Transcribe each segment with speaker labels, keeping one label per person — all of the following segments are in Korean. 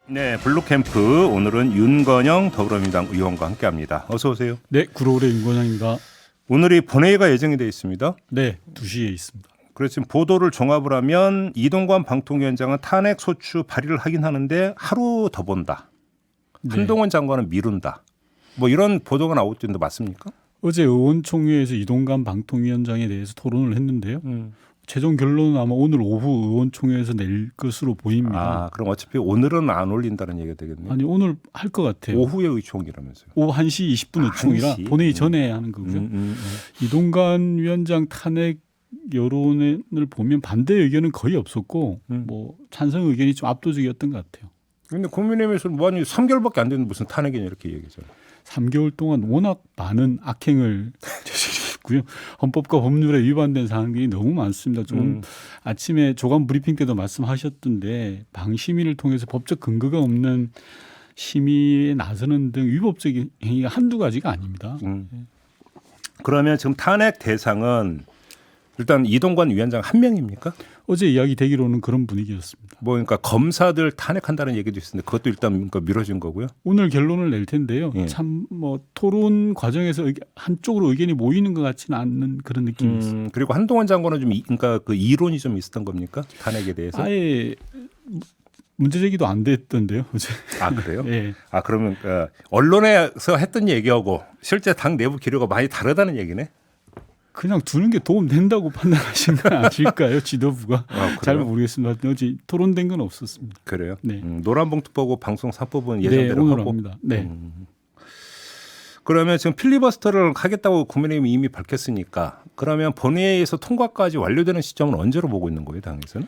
Speaker 1: 네, 블루캠프 오늘은 윤건영 더불어민주당 의원과 함께합니다. 어서 오세요.
Speaker 2: 네, 구로울의 윤건영입니다.
Speaker 1: 오늘이 본회의가 예정이 되어 있습니다.
Speaker 2: 네, 2시에 있습니다.
Speaker 1: 그래서 지금 보도를 종합을 하면 이동관 방통위원장은 탄핵 소추 발의를 하긴 하는데 하루 더 본다.
Speaker 2: 네.
Speaker 1: 한동훈 장관은 미룬다. 뭐 이런 보도가 나오고 있는데 맞습니까?
Speaker 2: 어제 의원총회에서 이동관 방통위원장에 대해서 토론을 했는데요. 최종 결론은 아마 오늘 오후 의원총회에서 낼 것으로 보입니다.
Speaker 1: 아, 그럼 어차피 오늘은 안 올린다는 얘기가 되겠네요.
Speaker 2: 아니 오늘 할 것 같아요.
Speaker 1: 오후에 의총이라면서요.
Speaker 2: 오후 1시 20분 의총이라
Speaker 1: 1시?
Speaker 2: 본회의 전에 하는 거고요. 이동관 위원장 탄핵 여론을 보면 반대 의견은 거의 없었고 뭐 찬성 의견이 좀 압도적이었던 것 같아요.
Speaker 1: 근데 국민의힘에서는 뭐 아니 3개월밖에 안 되는 무슨 탄핵이냐 이렇게 얘기잖아요.
Speaker 2: 3개월 동안 워낙 많은 악행을 저질렀고요. 헌법과 법률에 위반된 사항들이 너무 많습니다. 좀 아침에 조간 브리핑 때도 말씀하셨던데 방심위를 통해서 법적 근거가 없는 심의에 나서는 등 위법적인 행위가 한두 가지가 아닙니다.
Speaker 1: 그러면 지금 탄핵 대상은 일단 이동관 위원장 한 명입니까?
Speaker 2: 어제 이야기 되기로는 그런 분위기였습니다.
Speaker 1: 뭐 그러니까 검사들 탄핵한다는 얘기도 있었는데 그것도 일단 그러니까 미뤄진 거고요.
Speaker 2: 오늘 결론을 낼 텐데요.
Speaker 1: 예.
Speaker 2: 참 뭐 토론 과정에서 한쪽으로 의견이 모이는 것 같지는 않는 그런 느낌이 있습니다.
Speaker 1: 그리고 한동훈 장관은 좀 그러니까 그 이론이 좀 있었던 겁니까? 탄핵에 대해서.
Speaker 2: 아예 문제 제기도 안 됐던데요. 어제.
Speaker 1: 아 그래요?
Speaker 2: 예.
Speaker 1: 아 그러면 언론에서 했던 얘기하고 실제 당 내부 기류가 많이 다르다는 얘기네.
Speaker 2: 그냥 두는 게 도움 된다고 판단하신 건 아닐까요? 지도부가.
Speaker 1: 아,
Speaker 2: 잘
Speaker 1: 그래요?
Speaker 2: 모르겠습니다. 어제 토론된 건 없었습니다.
Speaker 1: 그래요?
Speaker 2: 네.
Speaker 1: 노란봉투 보고 방송 3법은
Speaker 2: 네,
Speaker 1: 예정대로
Speaker 2: 오늘
Speaker 1: 하고.
Speaker 2: 합니다. 네.
Speaker 1: 그러면 지금 필리버스터를 하겠다고 국민의힘이 이미 밝혔으니까 그러면 본회의에서 통과까지 완료되는 시점은 언제로 보고 있는 거예요, 당에서는?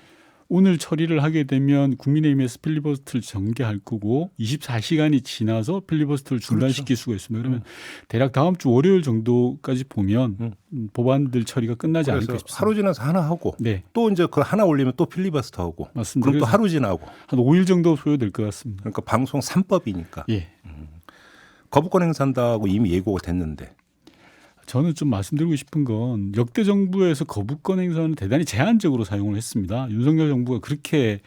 Speaker 2: 오늘 처리를 하게 되면 국민의힘에서 필리버스터를 전개할 거고 24시간이 지나서 필리버스터를 중단시킬 수가 있습니다. 그러면 대략 다음 주 월요일 정도까지 보면 법안들 처리가 끝나지 않을까
Speaker 1: 그래서
Speaker 2: 싶습니다.
Speaker 1: 하루 지나서 하나 하고
Speaker 2: 네,
Speaker 1: 또 이제 그 하나 올리면 또 필리버스터 하고
Speaker 2: 맞습니다.
Speaker 1: 그럼 또
Speaker 2: 그래서
Speaker 1: 하루 지나고
Speaker 2: 한 5일 정도 소요될 것 같습니다.
Speaker 1: 그러니까 방송 3법이니까
Speaker 2: 예.
Speaker 1: 거부권 행사한다고 이미 예고가 됐는데
Speaker 2: 저는 좀 말씀드리고 싶은 건 역대 정부에서 거부권 행사는 대단히 제한적으로 사용을 했습니다. 윤석열 정부가 그렇게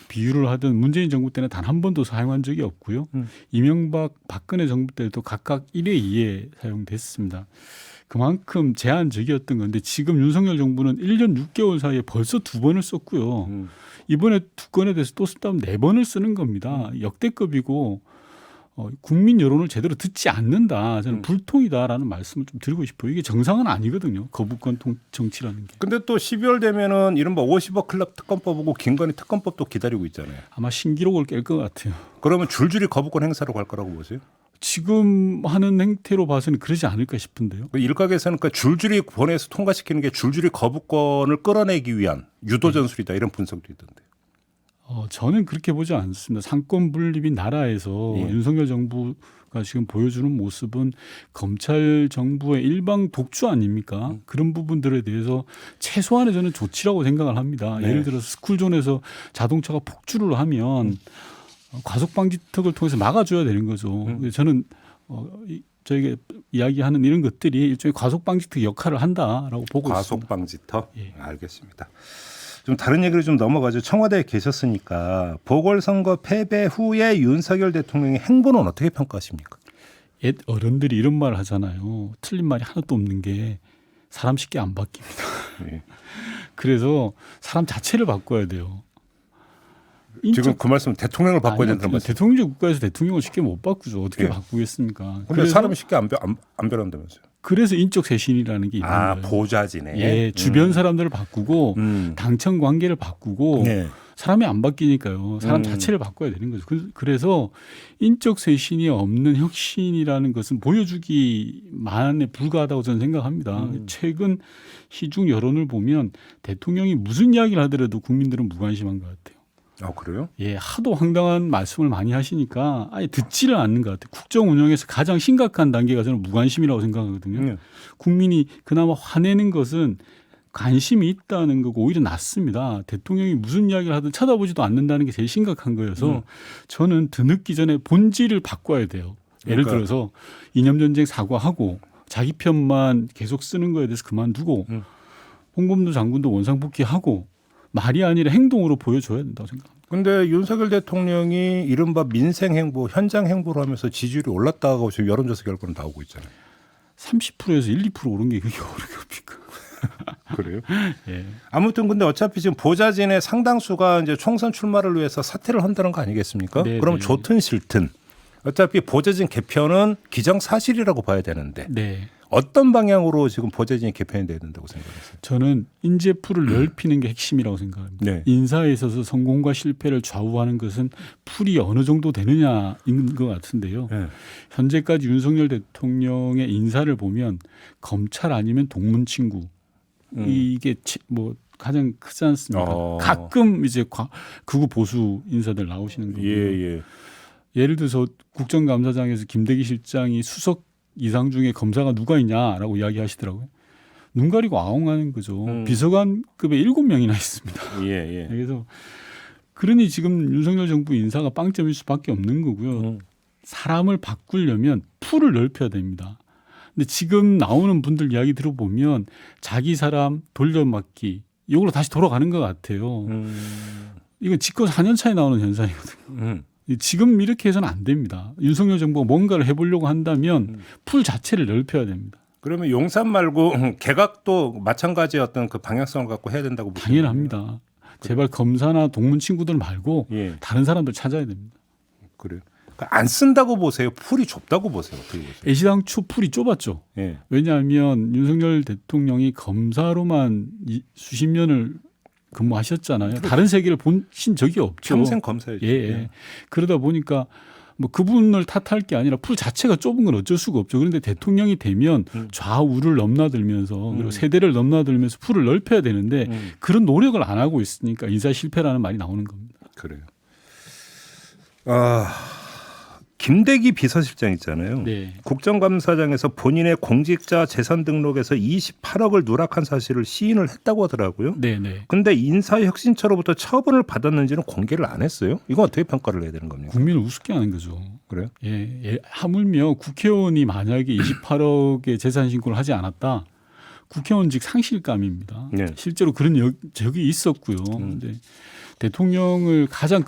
Speaker 2: 비유를 하던 문재인 정부 때는 단 한 번도 사용한 적이 없고요. 이명박, 박근혜 정부 때도 각각 1회, 2회 사용됐습니다. 그만큼 제한적이었던 건데 지금 윤석열 정부는 1년 6개월 사이에 벌써 2번을 썼고요. 이번에 2건에 대해서 또 쓴다면 4번을 쓰는 겁니다. 역대급이고 국민 여론을 제대로 듣지 않는다. 저는 불통이다라는 말씀을 좀 드리고 싶어요. 이게 정상은 아니거든요. 거부권 정치라는 게.
Speaker 1: 근데 또 12월 되면은 이른바 50억 클럽 특검법하고 김건희 특검법도 기다리고 있잖아요.
Speaker 2: 아마 신기록을 깰 것 같아요.
Speaker 1: 그러면 줄줄이 거부권 행사로 갈 거라고 보세요?
Speaker 2: 지금 하는 행태로 봐서는 그러지 않을까 싶은데요.
Speaker 1: 일각에서는 그 줄줄이 본회의에서 통과시키는 게 줄줄이 거부권을 끌어내기 위한 유도 전술이다 이런 분석도 있던데.
Speaker 2: 저는 그렇게 보지 않습니다. 상권 분립인 나라에서
Speaker 1: 예.
Speaker 2: 윤석열 정부가 지금 보여주는 모습은 검찰 정부의 일방 독주 아닙니까? 그런 부분들에 대해서 최소한의 저는 조치라고 생각을 합니다.
Speaker 1: 네.
Speaker 2: 예를 들어서 스쿨존에서 자동차가 폭주를 하면 과속방지턱을 통해서 막아줘야 되는 거죠. 저는 저에게 이야기하는 이런 것들이 일종의 과속방지턱 역할을 한다라고 보고 있습니다.
Speaker 1: 과속방지턱?
Speaker 2: 예.
Speaker 1: 알겠습니다. 좀 다른 얘기를 좀 넘어가죠. 청와대에 계셨으니까 보궐선거 패배 후에 윤석열 대통령의 행보는 어떻게 평가하십니까?
Speaker 2: 옛 어른들이 이런 말을 하잖아요. 틀린 말이 하나도 없는 게 사람 쉽게 안 바뀝니다.
Speaker 1: 예.
Speaker 2: 그래서 사람 자체를 바꿔야 돼요.
Speaker 1: 지금 그 말씀 대통령을 바꿔야 된다는 말씀.
Speaker 2: 대통령 국가에서 대통령을 쉽게 못 바꾸죠. 어떻게
Speaker 1: 예.
Speaker 2: 바꾸겠습니까?
Speaker 1: 근데 사람이 쉽게 안 변한다면서요?
Speaker 2: 그래서 인적 쇄신이라는 게 있는 거예요.
Speaker 1: 보좌지네.
Speaker 2: 예, 주변 사람들을 바꾸고 당청 관계를 바꾸고
Speaker 1: 네.
Speaker 2: 사람이 안 바뀌니까요. 사람 자체를 바꿔야 되는 거죠. 그래서 인적 쇄신이 없는 혁신이라는 것은 보여주기만에 불과하다고 저는 생각합니다. 최근 시중 여론을 보면 대통령이 무슨 이야기를 하더라도 국민들은 무관심한 것 같아요.
Speaker 1: 그래요?
Speaker 2: 예, 하도 황당한 말씀을 많이 하시니까 아예 듣지를 않는 것 같아요. 국정 운영에서 가장 심각한 단계가 저는 무관심이라고 생각하거든요. 국민이 그나마 화내는 것은 관심이 있다는 거고 오히려 낫습니다. 대통령이 무슨 이야기를 하든 쳐다보지도 않는다는 게 제일 심각한 거여서 저는 드늦기 전에 본질을 바꿔야 돼요. 예를
Speaker 1: 그러니까.
Speaker 2: 들어서 이념전쟁 사과하고 자기 편만 계속 쓰는 거에 대해서 그만두고 홍범도 장군도 원상복귀하고 말이 아니라 행동으로 보여줘야 된다고 생각합니다.
Speaker 1: 근데 윤석열 대통령이 이른바 민생 행보, 현장 행보를 하면서 지지율이 올랐다고 지금 여론조사 결과는 나오고 있잖아요.
Speaker 2: 30%에서 1, 2% 오른 게 그게 어렵니까?
Speaker 1: 그래요?
Speaker 2: 예.
Speaker 1: 아무튼 근데 어차피 지금 보좌진의 상당수가 이제 총선 출마를 위해서 사퇴를 한다는 거 아니겠습니까?
Speaker 2: 네,
Speaker 1: 그럼
Speaker 2: 네.
Speaker 1: 좋든 싫든 어차피 보좌진 개편은 기정사실이라고 봐야 되는데
Speaker 2: 네.
Speaker 1: 어떤 방향으로 지금 보좌진이 개편이 돼야 된다고 생각하세요?
Speaker 2: 저는 인재풀을 넓히는 게 핵심이라고 생각합니다.
Speaker 1: 네.
Speaker 2: 인사에 있어서 성공과 실패를 좌우하는 것은 풀이 어느 정도 되느냐인 것 같은데요.
Speaker 1: 네.
Speaker 2: 현재까지 윤석열 대통령의 인사를 보면 검찰 아니면 동문 친구 이게 뭐 가장 크지 않습니까? 가끔 이제 극우 보수 인사들 나오시는 거고요.
Speaker 1: 예.
Speaker 2: 예를 들어서 국정감사장에서 김대기 실장이 수석 이상 중에 검사가 누가 있냐라고 이야기하시더라고요. 눈 가리고 아웅하는 거죠. 비서관급에 7명이나 있습니다.
Speaker 1: 예.
Speaker 2: 그래서 그러니 지금 윤석열 정부 인사가 빵점일 수밖에 없는 거고요. 사람을 바꾸려면 풀을 넓혀야 됩니다. 근데 지금 나오는 분들 이야기 들어보면 자기 사람 돌려막기 이걸로 다시 돌아가는 것 같아요. 이건 집권 4년 차에 나오는 현상이거든요. 지금 이렇게 해서는 안 됩니다. 윤석열 정부가 뭔가를 해보려고 한다면 풀 자체를 넓혀야 됩니다.
Speaker 1: 그러면 용산 말고 개각도 마찬가지의 어떤 그 방향성을 갖고 해야 된다고 보시나요?
Speaker 2: 당연합니다. 제발 검사나 동문 친구들 말고
Speaker 1: 예.
Speaker 2: 다른 사람들 찾아야 됩니다.
Speaker 1: 그래요. 그러니까 안 쓴다고 보세요. 풀이 좁다고 보세요. 어떻게 보세요?
Speaker 2: 애시당초 풀이 좁았죠.
Speaker 1: 예.
Speaker 2: 왜냐하면 윤석열 대통령이 검사로만 수십 년을 근무하셨잖아요. 다른 세계를 보신 적이 없죠.
Speaker 1: 평생 검사였죠.
Speaker 2: 예. 그러다 보니까 뭐 그분을 탓할 게 아니라 풀 자체가 좁은 건 어쩔 수가 없죠. 그런데 대통령이 되면 좌우를 넘나들면서 그리고 세대를 넘나들면서 풀을 넓혀야 되는데 그런 노력을 안 하고 있으니까 인사 실패라는 말이 나오는 겁니다.
Speaker 1: 그래요. 김대기 비서실장 있잖아요.
Speaker 2: 네.
Speaker 1: 국정감사장에서 본인의 공직자 재산 등록에서 28억을 누락한 사실을 시인을 했다고 하더라고요.
Speaker 2: 네.
Speaker 1: 근데 인사혁신처로부터 처분을 받았는지는 공개를 안 했어요. 이건 어떻게 평가를 해야 되는 겁니까?
Speaker 2: 국민을 우습게 하는 거죠.
Speaker 1: 그래요?
Speaker 2: 예. 하물며 국회의원이 만약에 28억의 재산 신고를 하지 않았다. 국회의원직 상실감입니다.
Speaker 1: 네.
Speaker 2: 실제로 그런 적이 있었고요. 이제 대통령을 가장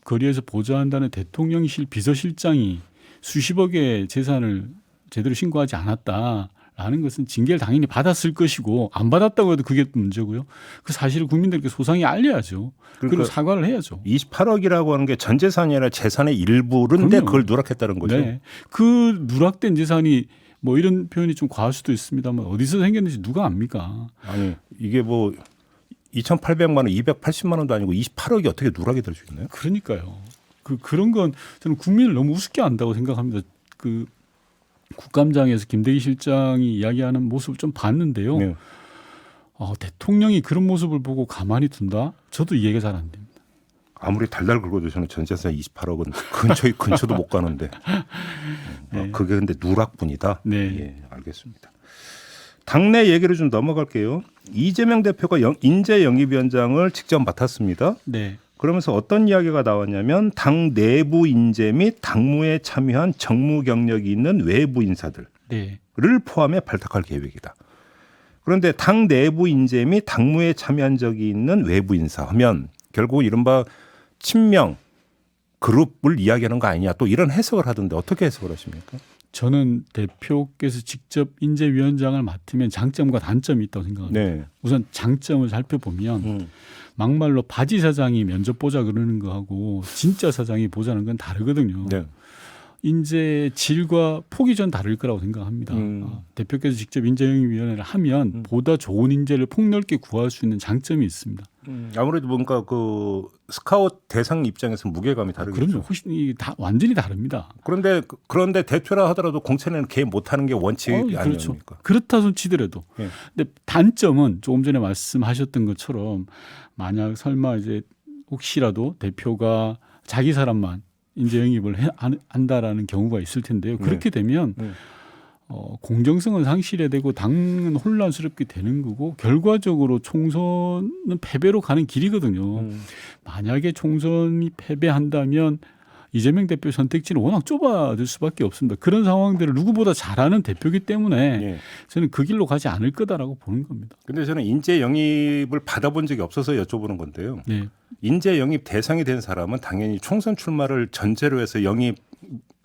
Speaker 2: 거리에서 보좌한다는 대통령실 비서실장이 수십억의 재산을 제대로 신고하지 않았다라는 것은 징계를 당연히 받았을 것이고 안 받았다고 해도 그게 문제고요. 그 사실을 국민들께 소상히 알려야죠. 그리고
Speaker 1: 그러니까
Speaker 2: 사과를 해야죠.
Speaker 1: 28억이라고 하는 게 전 재산이 아니라 재산의 일부인데
Speaker 2: 그럼요.
Speaker 1: 그걸 누락했다는 거죠.
Speaker 2: 네. 그 누락된 재산이 뭐 이런 표현이 좀 과할 수도 있습니다만 어디서 생겼는지 누가 압니까?
Speaker 1: 아니 이게 뭐 2,800만 원, 280만 원도 아니고 28억이 어떻게 누락이 될 수 있나요?
Speaker 2: 그러니까요. 그런 건 저는 국민을 너무 우습게 한다고 생각합니다. 그 국감장에서 김대기 실장이 이야기하는 모습을 좀 봤는데요.
Speaker 1: 네.
Speaker 2: 대통령이 그런 모습을 보고 가만히 둔다? 저도 이해가 잘 안 됩니다.
Speaker 1: 아무리 달달 긁어도 저는 전 재산 28억은 근처도 못 가는데
Speaker 2: 네.
Speaker 1: 그게 근데 누락분이다.
Speaker 2: 네.
Speaker 1: 예, 알겠습니다. 당내 얘기를 좀 넘어갈게요. 이재명 대표가 인재영입위원장을 직접 맡았습니다.
Speaker 2: 네.
Speaker 1: 그러면서 어떤 이야기가 나왔냐면 당 내부 인재 및 당무에 참여한 정무 경력이 있는 외부 인사들을
Speaker 2: 네.
Speaker 1: 포함해 발탁할 계획이다. 그런데 당 내부 인재 및 당무에 참여한 적이 있는 외부 인사 하면 결국 이른바 친명 그룹을 이야기하는 거 아니냐 또 이런 해석을 하던데 어떻게 해석을 하십니까?
Speaker 2: 저는 대표께서 직접 인재위원장을 맡으면 장점과 단점이 있다고 생각합니다.
Speaker 1: 네.
Speaker 2: 우선 장점을 살펴보면 막말로 바지 사장이 면접 보자 그러는 거하고 진짜 사장이 보자는 건 다르거든요.
Speaker 1: 네.
Speaker 2: 인재 질과 폭이 전 다를 거라고 생각합니다. 대표께서 직접 인재영입위원회를 하면 보다 좋은 인재를 폭넓게 구할 수 있는 장점이 있습니다.
Speaker 1: 아무래도 뭔가 그 스카웃 대상 입장에서 무게감이 다르겠죠.
Speaker 2: 그럼요. 훨씬 완전히 다릅니다.
Speaker 1: 그런데 대표라 하더라도 공천에는 개입 못하는 게 원칙이
Speaker 2: 그렇죠.
Speaker 1: 아니옵니까?
Speaker 2: 그렇다 손 치더라도.
Speaker 1: 네.
Speaker 2: 근데 단점은 조금 전에 말씀하셨던 것처럼 만약 설마 이제 혹시라도 대표가 자기 사람만 인재 영입을 한다라는 경우가 있을 텐데요. 그렇게 되면 공정성은 상실해야 되고 당은 혼란스럽게 되는 거고 결과적으로 총선은 패배로 가는 길이거든요. 만약에 총선이 패배한다면 이재명 대표 선택지는 워낙 좁아질 수밖에 없습니다. 그런 상황들을 누구보다 잘하는 대표이기 때문에
Speaker 1: 예.
Speaker 2: 저는 그 길로 가지 않을 거다라고 보는 겁니다.
Speaker 1: 근데 저는 인재 영입을 받아본 적이 없어서 여쭤보는 건데요.
Speaker 2: 네.
Speaker 1: 인재 영입 대상이 된 사람은 당연히 총선 출마를 전제로 해서 영입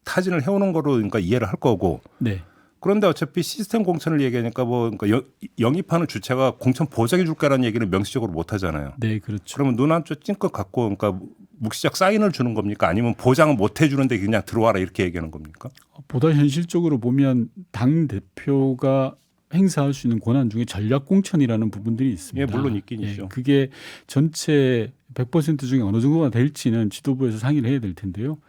Speaker 1: 타진을 해오는 거로 그러니까 이해를 할 거고.
Speaker 2: 네.
Speaker 1: 그런데 어차피 시스템 공천을 얘기하니까 뭐 그러니까 영입하는 주체가 공천 보장해 줄 거라는 얘기는 명시적으로 못 하잖아요.
Speaker 2: 네, 그렇죠.
Speaker 1: 그러면 눈 한쪽 찡긋 갖고 그러니까 묵시적 사인을 주는 겁니까? 아니면 보장을 못 해주는데 그냥 들어와라 이렇게 얘기하는 겁니까?
Speaker 2: 보다 현실적으로 보면 당 대표가 행사할 수 있는 권한 중에 전략 공천이라는 부분들이 있습니다.
Speaker 1: 예, 물론 있긴 있죠.
Speaker 2: 그게 전체 100% 중에 어느 정도가 될지는 지도부에서 상의를 해야 될 텐데요.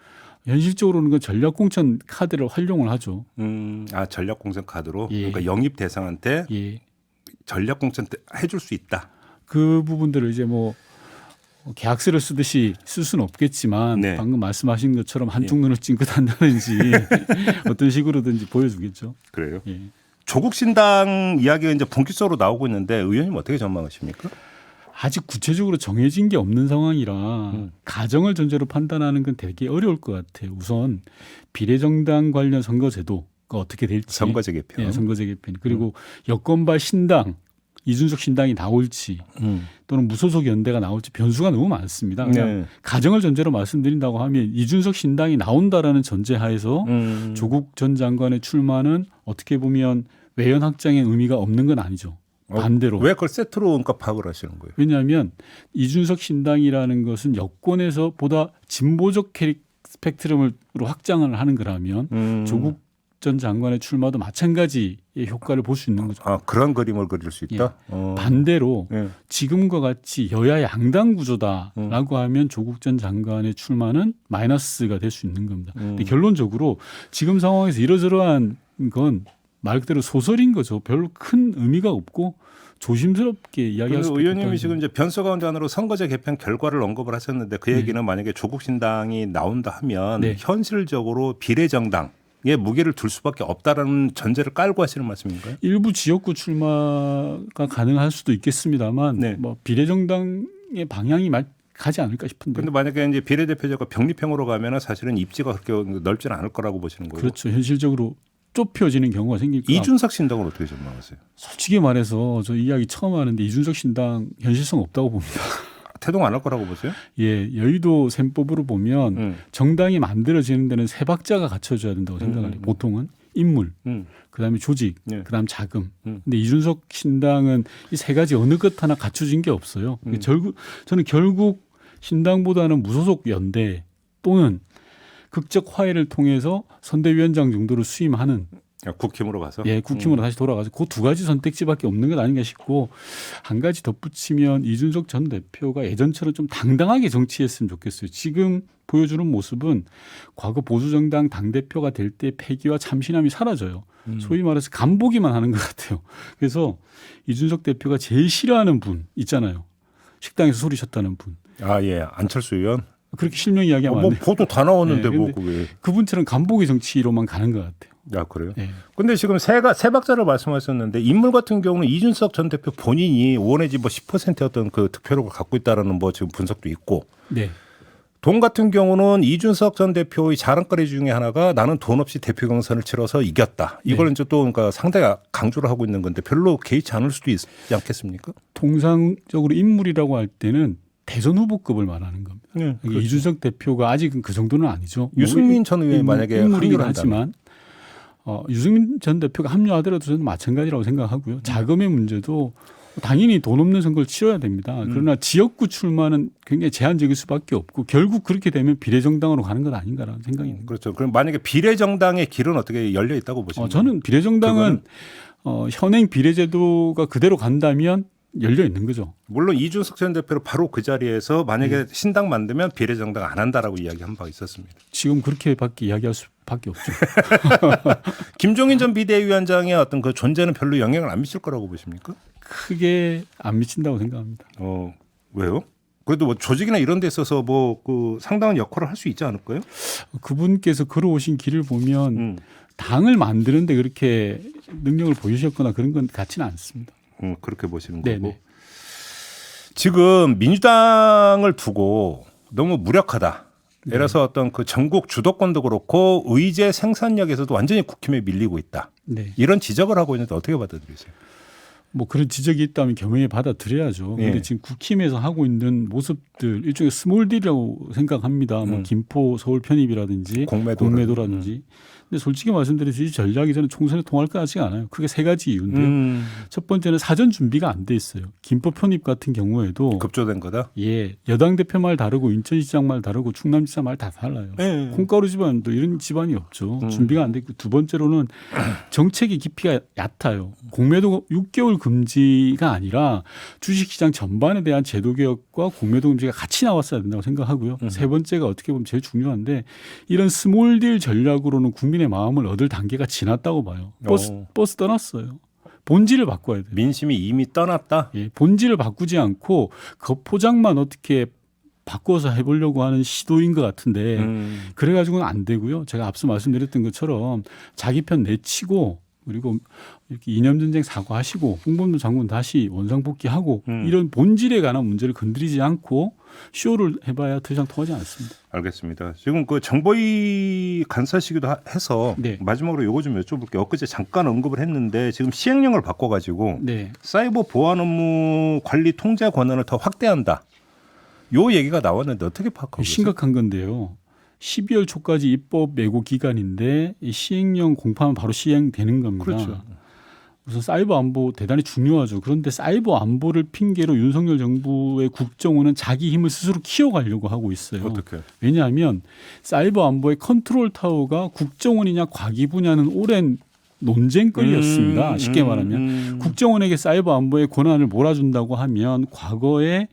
Speaker 2: 현실적으로는 그 전략 공천 카드를 활용을 하죠.
Speaker 1: 전략 공천 카드로
Speaker 2: 예.
Speaker 1: 그러니까 영입 대상한테
Speaker 2: 예.
Speaker 1: 전략 공천 해줄 수 있다.
Speaker 2: 그 부분들을 이제 뭐 계약서를 쓰듯이 쓸 수는 없겠지만
Speaker 1: 네.
Speaker 2: 방금 말씀하신 것처럼 한쪽 눈을 찡긋한다든지 어떤 식으로든지 보여주겠죠.
Speaker 1: 그래요.
Speaker 2: 예.
Speaker 1: 조국 신당 이야기가 이제 본격적으로 나오고 있는데 의원님 어떻게 전망하십니까?
Speaker 2: 아직 구체적으로 정해진 게 없는 상황이라 가정을 전제로 판단하는 건 되게 어려울 것 같아요. 우선 비례정당 관련 선거제도가 어떻게 될지.
Speaker 1: 선거제 개편.
Speaker 2: 예, 선거제 개편. 그리고 여권발 신당, 이준석 신당이 나올지 또는 무소속 연대가 나올지 변수가 너무 많습니다. 그냥
Speaker 1: 네.
Speaker 2: 가정을 전제로 말씀드린다고 하면 이준석 신당이 나온다라는 전제하에서 조국 전 장관의 출마는 어떻게 보면 외연 확장의 의미가 없는 건 아니죠. 반대로.
Speaker 1: 왜 그걸 세트로 그러니까 파악을 하시는 거예요?
Speaker 2: 왜냐하면 이준석 신당이라는 것은 여권에서 보다 진보적 스펙트럼으로 확장을 하는 거라면 조국 전 장관의 출마도 마찬가지의 효과를 볼 수 있는 거죠.
Speaker 1: 아, 그런 그림을 그릴 수 있다?
Speaker 2: 반대로
Speaker 1: 예.
Speaker 2: 지금과 같이 여야 양당 구조다라고 하면 조국 전 장관의 출마는 마이너스가 될 수 있는 겁니다. 근데 결론적으로 지금 상황에서 이러저러한 건 말 그대로 소설인 거죠. 별로 큰 의미가 없고 조심스럽게 이야기할 수 있다.
Speaker 1: 의원님이 지금 이제 변수가운데안으로 선거제 개편 결과를 언급을 하셨는데 그 얘기는 만약에 조국 신당이 나온다 하면
Speaker 2: 네.
Speaker 1: 현실적으로 비례정당에 무게를 둘 수밖에 없다라는 전제를 깔고 하시는 말씀인가요?
Speaker 2: 일부 지역구 출마가 가능할 수도 있겠습니다만
Speaker 1: 네.
Speaker 2: 뭐 비례정당의 방향이 가지 않을까 싶은데.
Speaker 1: 그런데 만약에 이제 비례대표제가 병립형으로 가면은 사실은 입지가 그렇게 넓지는 않을 거라고 보시는 거고.
Speaker 2: 그렇죠. 현실적으로 좁혀지는 경우가 생길 거다.
Speaker 1: 이준석 신당은 어떻게 전망하세요?
Speaker 2: 솔직히 말해서 저 이야기 처음 하는데 이준석 신당 현실성 없다고 봅니다.
Speaker 1: 태동 안 할 거라고 보세요?
Speaker 2: 예, 여의도 셈법으로 보면 정당이 만들어지는 데는 세 박자가 갖춰져야 된다고 생각해요. 보통은 인물, 그다음에 조직,
Speaker 1: 예.
Speaker 2: 그다음 자금. 근데 이준석 신당은 이 세 가지 어느 것 하나 갖춰진 게 없어요. 저는 결국 신당보다는 무소속 연대 또는 극적 화해를 통해서 선대위원장 정도로 수임하는
Speaker 1: 국힘으로 가서.
Speaker 2: 예, 국힘으로 다시 돌아가서 그 두 가지 선택지밖에 없는 것 아닌가 싶고 한 가지 덧붙이면 이준석 전 대표가 예전처럼 좀 당당하게 정치했으면 좋겠어요. 지금 보여주는 모습은 과거 보수정당 당대표가 될 때 패기와 참신함이 사라져요. 소위 말해서 간보기만 하는 것 같아요. 그래서 이준석 대표가 제일 싫어하는 분 있잖아요. 식당에서 소리쳤다는 분.
Speaker 1: 아, 예. 안철수 의원.
Speaker 2: 그렇게 실명 이야기하면
Speaker 1: 뭐
Speaker 2: 안 돼요.
Speaker 1: 보도 다 나왔는데
Speaker 2: 네,
Speaker 1: 뭐
Speaker 2: 근데
Speaker 1: 그게.
Speaker 2: 그분처럼 간보기 정치로만 가는 것 같아요.
Speaker 1: 아, 그래요?
Speaker 2: 네.
Speaker 1: 근데 지금 세 박자를 말씀하셨는데 인물 같은 경우는 이준석 전 대표 본인이 5 내지 뭐 10%였던 그 득표력을 갖고 있다라는 뭐 지금 분석도 있고.
Speaker 2: 네.
Speaker 1: 돈 같은 경우는 이준석 전 대표의 자랑거리 중에 하나가 나는 돈 없이 대표 경선을 치러서 이겼다. 이걸 이제 또 그러니까 상당히 강조를 하고 있는 건데 별로 개의치 않을 수도 있지 않겠습니까?
Speaker 2: 통상적으로 인물이라고 할 때는 대선 후보급을 말하는 겁니다.
Speaker 1: 네, 그렇죠.
Speaker 2: 이준석 대표가 아직은 그 정도는 아니죠.
Speaker 1: 유승민 전 의원이 만약에
Speaker 2: 인물이긴
Speaker 1: 합류를
Speaker 2: 하지만 유승민 전 대표가 합류하더라도 저는 마찬가지라고 생각하고요. 자금의 문제도 당연히 돈 없는 선거를 치러야 됩니다. 그러나 지역구 출마는 굉장히 제한적일 수밖에 없고 결국 그렇게 되면 비례정당으로 가는 것 아닌가라는 생각이 듭니다.
Speaker 1: 그렇죠. 그럼 만약에 비례정당의 길은 어떻게 열려 있다고 보십니까?
Speaker 2: 저는 비례정당은 현행 비례제도가 그대로 간다면 열려 있는 거죠.
Speaker 1: 물론 이준석 전 대표로 바로 그 자리에서 만약에 신당 만들면 비례정당 안 한다라고 이야기한 바 있었습니다.
Speaker 2: 지금 그렇게밖에 이야기할 수밖에 없죠.
Speaker 1: 김종인 전 비대위원장의 어떤 그 존재는 별로 영향을 안 미칠 거라고 보십니까?
Speaker 2: 크게 안 미친다고 생각합니다.
Speaker 1: 왜요? 그래도 뭐 조직이나 이런 데 있어서 뭐 그 상당한 역할을 할 수 있지 않을까요?
Speaker 2: 그분께서 걸어오신 길을 보면 당을 만드는데 그렇게 능력을 보이셨거나 그런 건 같지는 않습니다.
Speaker 1: 그렇게 보시는
Speaker 2: 네네.
Speaker 1: 거고. 지금 민주당을 두고 너무 무력하다. 예를 들어서 어떤 그 전국 주도권도 그렇고 의제 생산력에서도 완전히 국힘에 밀리고 있다.
Speaker 2: 네.
Speaker 1: 이런 지적을 하고 있는데 어떻게 받아들이세요?
Speaker 2: 뭐 그런 지적이 있다면 겸허히 받아들여야죠.
Speaker 1: 예.
Speaker 2: 그런데 지금 국힘에서 하고 있는 모습들 일종의 스몰딜이라고 생각합니다. 뭐 김포 서울 편입이라든지 공매도라든지. 근데 솔직히 말씀드려서 이 전략이 저는 총선에 통할 것 같지가 않아요. 크게 세 가지 이유인데요. 첫 번째는 사전 준비가 안 돼 있어요. 김포 편입 같은 경우에도
Speaker 1: 급조된 거다.
Speaker 2: 예, 여당 대표 말 다르고 인천시장 말 다르고 충남지사 말 다 달라요.
Speaker 1: 예.
Speaker 2: 콩가루 집안도 이런 집안이 없죠. 준비가 안 돼 있고 두 번째로는 정책의 깊이가 얕아요. 공매도 6개월 금지가 아니라 주식시장 전반에 대한 제도 개혁과 공매도 금지가 같이 나왔어야 된다고 생각하고요. 세 번째가 어떻게 보면 제일 중요한데 이런 스몰딜 전략으로는 국민의 마음을 얻을 단계가 지났다고 봐요. 버스 떠났어요. 본질을 바꿔야 돼요.
Speaker 1: 민심이 이미 떠났다.
Speaker 2: 예, 본질을 바꾸지 않고 겉포장만 어떻게 바꿔서 해보려고 하는 시도인 것 같은데 그래가지고는 안 되고요. 제가 앞서 말씀드렸던 것처럼 자기 편 내치고 그리고 이렇게 이념전쟁 사과하시고 홍범도 장군 다시 원상복귀하고 이런 본질에 관한 문제를 건드리지 않고 쇼를 해봐야 더 이상 통하지 않습니다.
Speaker 1: 알겠습니다. 지금 그 정보위 간사시기도 해서
Speaker 2: 네.
Speaker 1: 마지막으로 요거 좀 여쭤볼게요. 엊그제 잠깐 언급을 했는데 지금 시행령을 바꿔가지고
Speaker 2: 네.
Speaker 1: 사이버 보안 업무 관리 통제 권한을 더 확대한다. 요 얘기가 나왔는데 어떻게 파악하고 계세요?
Speaker 2: 심각한 건데요. 12월 초까지 입법 예고 기간인데 이 시행령 공파하면 바로 시행되는 겁니다.
Speaker 1: 그렇죠.
Speaker 2: 우선 사이버 안보 대단히 중요하죠. 그런데 사이버 안보를 핑계로 윤석열 정부의 국정원은 자기 힘을 스스로 키워가려고 하고 있어요.
Speaker 1: 어떻게?
Speaker 2: 왜냐하면 사이버 안보의 컨트롤 타워가 국정원이냐 과기부냐는 오랜 논쟁거리였습니다. 쉽게 말하면 국정원에게 사이버 안보의 권한을 몰아준다고 하면 과거에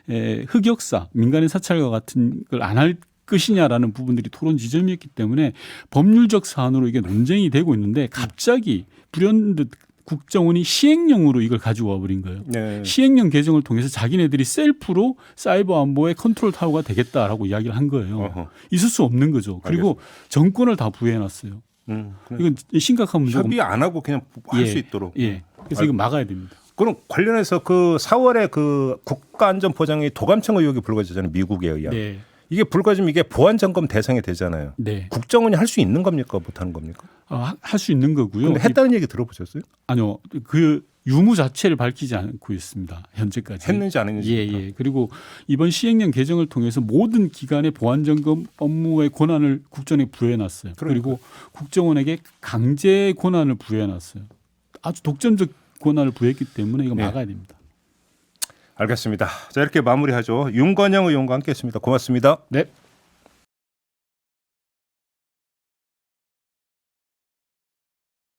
Speaker 2: 흑역사, 민간인 사찰과 같은 걸 안 할 것이냐라는 부분들이 토론 지점이었기 때문에 법률적 사안으로 이게 논쟁이 되고 있는데 갑자기 불현듯 국정원이 시행령으로 이걸 가지고 와버린 거예요.
Speaker 1: 네.
Speaker 2: 시행령 개정을 통해서 자기네들이 셀프로 사이버 안보의 컨트롤 타워가 되겠다라고 이야기를 한 거예요.
Speaker 1: 어허.
Speaker 2: 있을 수 없는 거죠. 그리고 정권을 다 부여해놨어요. 이건 심각한 문제고.
Speaker 1: 협의 안 하고 그냥 할 수 있도록.
Speaker 2: 예. 그래서 이거 막아야 됩니다.
Speaker 1: 그럼 관련해서 그 4월에 그 국가안전보장의 도감청 의혹이 불거지잖아요. 미국에 의한.
Speaker 2: 네.
Speaker 1: 이게 불거지면 이게 보안 점검 대상이 되잖아요.
Speaker 2: 네.
Speaker 1: 국정원이 할 수 있는 겁니까? 못 하는 겁니까?
Speaker 2: 할 수 있는 거고요.
Speaker 1: 근데 했다는 얘기 들어보셨어요?
Speaker 2: 아니요. 그 유무 자체를 밝히지 않고 있습니다. 현재까지.
Speaker 1: 했는지 안 했는지.
Speaker 2: 예. 그리고 이번 시행령 개정을 통해서 모든 기관의 보안 점검 업무의 권한을 국정원에 부여해놨어요. 그리고 국정원에게 강제 권한을 부여해놨어요. 아주 독점적 권한을 부여했기 때문에 이거 막아야 됩니다.
Speaker 1: 알겠습니다. 자, 이렇게 마무리하죠. 윤건영 의원과 함께했습니다. 고맙습니다.
Speaker 2: 네.